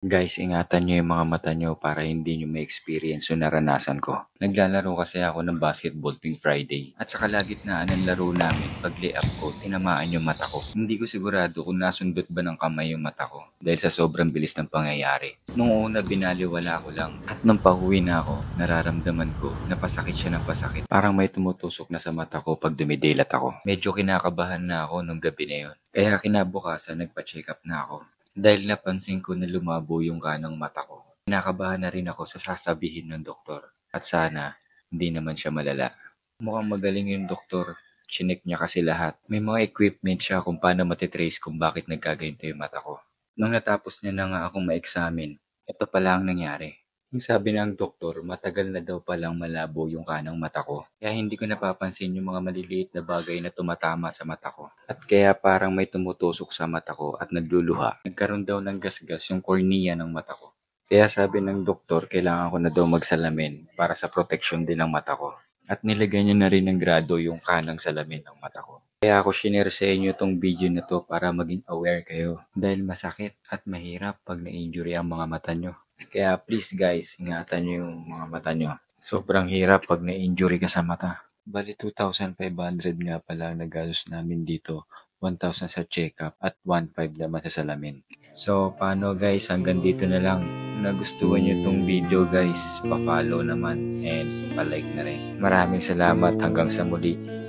Guys, ingatan nyo yung mga mata nyo para hindi nyo ma-experience yung naranasan ko. Naglalaro kasi ako ng basketball tuwing Friday. At sa kalagitnaan ng laro namin, pag lay-up ko, tinamaan yung mata ko. Hindi ko sigurado kung nasundot ba ng kamay yung mata ko dahil sa sobrang bilis ng pangyayari. Nung una, binaliwala ko lang. At nung pauwi na ako, nararamdaman ko na pasakit siya ng pasakit. Parang may tumutusok na sa mata ko pag dumidilat ako. Medyo kinakabahan na ako nung gabi na yun. Kaya kinabukasan, nagpa-check up na ako. Dahil napansin ko na lumabo yung kanang mata ko. Kinakabahan na rin ako sa sasabihin ng doktor. At sana, hindi naman siya malala. Mukhang magaling yung doktor. Chinek niya kasi lahat. May mga equipment siya kung paano matitrace kung bakit nagkaganito yung mata ko. Nung natapos niya na nga akong ma-examine, ito pala ang nangyari. Yung sabi ng doktor, matagal na daw palang malabo yung kanang mata ko. Kaya hindi ko napapansin yung mga maliliit na bagay na tumatama sa mata ko. At kaya parang may tumutusok sa mata ko at nagluluha. Nagkaroon daw ng gasgas yung cornea ng mata ko. Kaya sabi ng doktor, kailangan ko na daw magsalamin para sa proteksyon din ng mata ko. At nilagay niya na rin ng grado yung kanang salamin ng mata ko. Kaya ako shinare sa inyo tong video na to para maging aware kayo. Dahil masakit at mahirap pag na-injury ang mga mata nyo. Kaya please guys, ingatan nyo yung mga mata nyo. Sobrang hirap pag na-injury ka sa mata. Bali 2,500 nga pala ang nagastos namin dito. 1,000 sa check-up at 1,500 naman sa salamin. So, paano guys? Hanggang dito na lang. Kung nagustuhan nyo tong video guys, pa-follow naman and pa-like na rin. Maraming salamat hanggang sa muli.